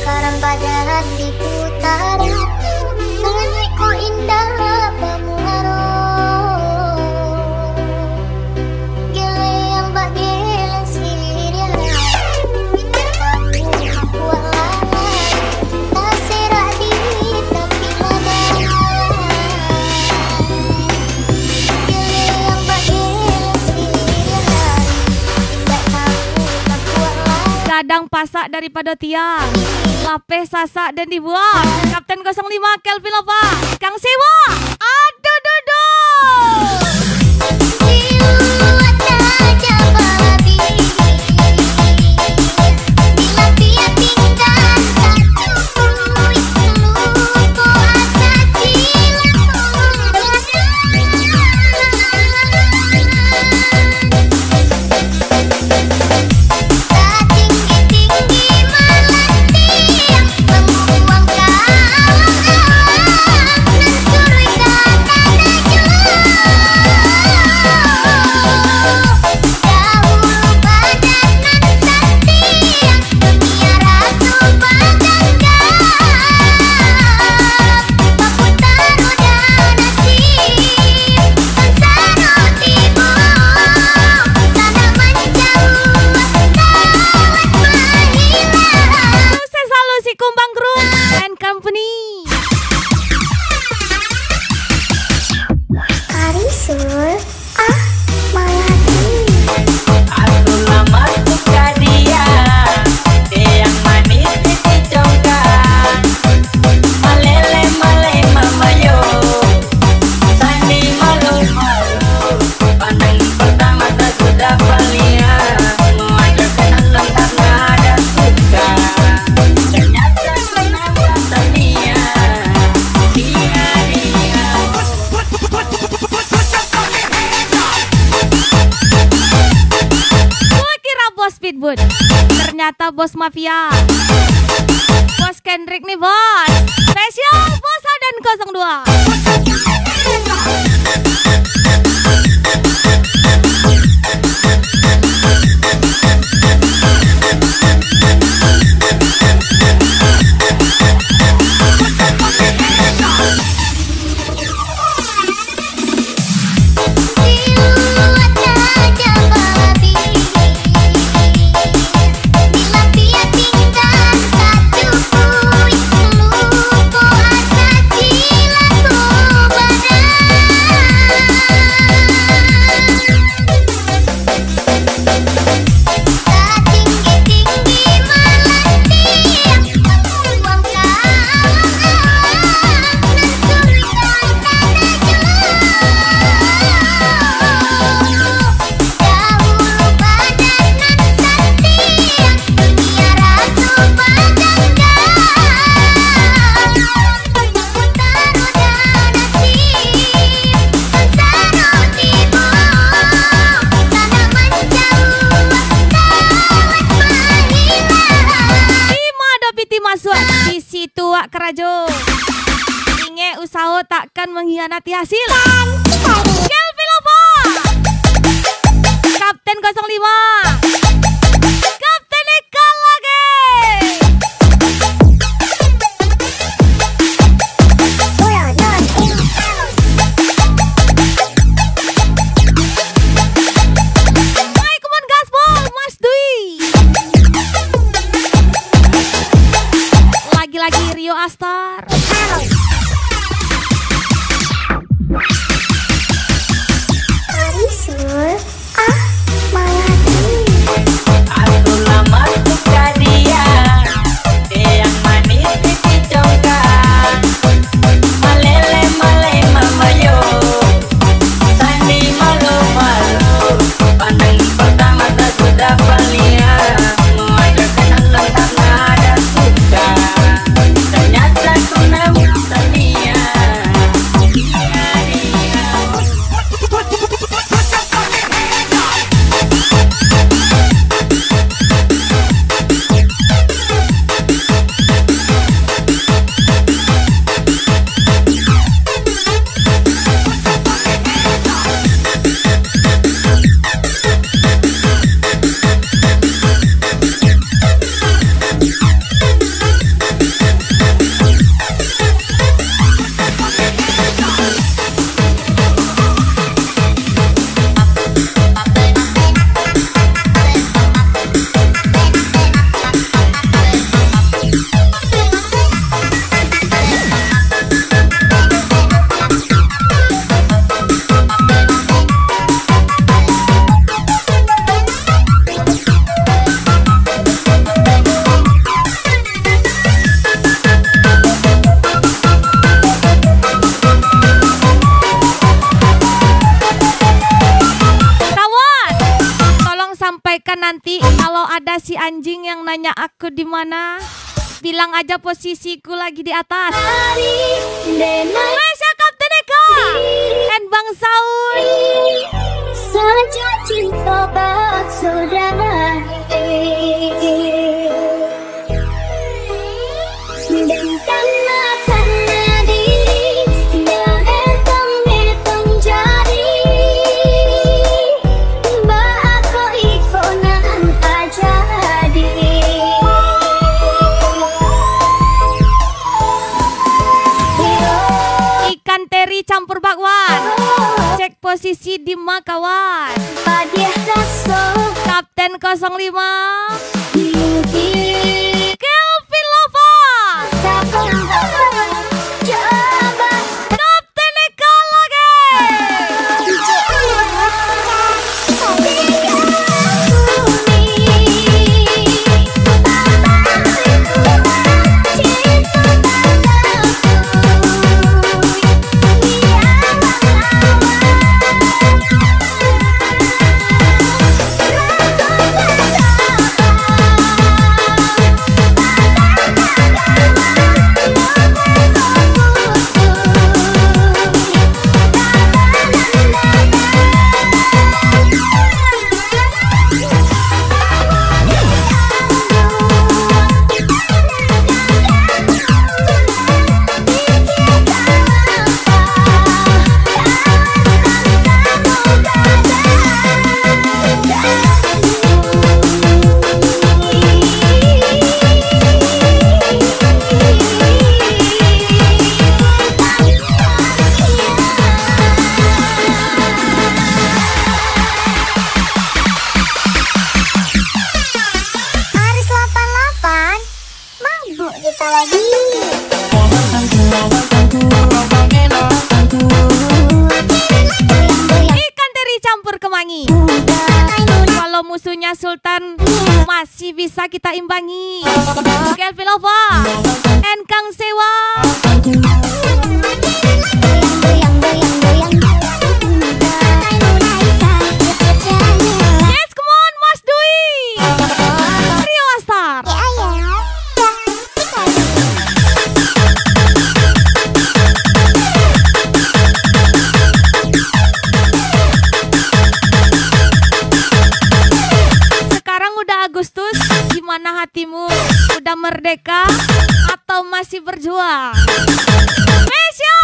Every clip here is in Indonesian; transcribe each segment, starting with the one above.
Karang pada hatiku tarik, denganku indah pamuaro. Gile yang bak gile siria, kita kamu kualalai, tak serak di tapi mana. Gile yang bak gile siria, kita kamu kualalai. Kadang pasak daripada tiang, lapeh sasak dan dibuang. Kapten 05 Kelvin Lova, Kang Sewa, aduh duduh. Dibuat saja babi, bila dia tinggal satu lupa asa tinggi-tinggi malam tiang membuang kalang-kalang dan surga tanda jelas. Dahulu padanan setia dunia rasul baganggap, paku taruh dan nasib sansaro tibo sana menjauh kawat menghilang. Sukses selalu si Kumbang Group and Company. Arisul, malaki. Aku lama suka dia yang manis di congkak. Malele male mamayo, sandi malu-malu. Pandang pertama tak sudah lihat, mau ajak kenalan karena ada suka. Ternyata menambah tania, dia. Gua kira bos Pitbull, ternyata bos mafia. Bos Kendrick nih bos. Spesial bos Adan 02. Dibuat saja babi, bila dia tinggal satu lupa asa cilaku badan. Tinggi-tinggi malam tiang membuang kalang-kalang dan surga tanda jelas. Dahulu padanan setia dunia rasul baganggap, paku taruh dan nasib sansaro tibo sana menjauh kawat menghilang. Lima dapiti masuk di situ wak kerajo. Inge usaha takkan mengkhianati hasil. Kelvin Lova, Kapten 05, Kapten Eka lagi. Hai Kuman Gaspol, Mas Dwi. Lagi-lagi Rio Astar. Arisul, malaki. Jadi kalau ada si anjing yang nanya aku di mana, bilang aja posisiku lagi di atas. Mesya Kapten Eka and Bang Saul. Saja cinta bak saudara dan karena diri dan etong jari ba aku ikonan aja di Ikan teri campur bakwan. Cek posisi di makawan. padiah raso Kapten 05 tinggi Kelvin Lova. sapang coba Kapten Eka lagi. Aris 88 mabuk kita lagi. Ikan teri campur kemangi. Kalau musuhnya Sultan masih bisa kita imbangi. Kelvin Lova and Kang Sewa. Yes, come on, Mas Dwi. Rio Astar. Sekarang udah Agustus, gimana hatimu? Udah merdeka atau masih berjuang? Mesya,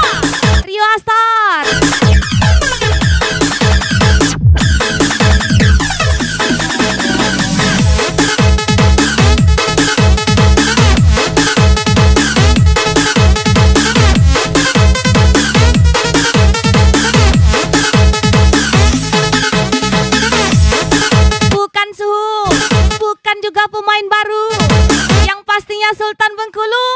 Rio Astar. Bukan suhu, bukan juga pemain baru. Yang pastinya Sultan Bengkulu,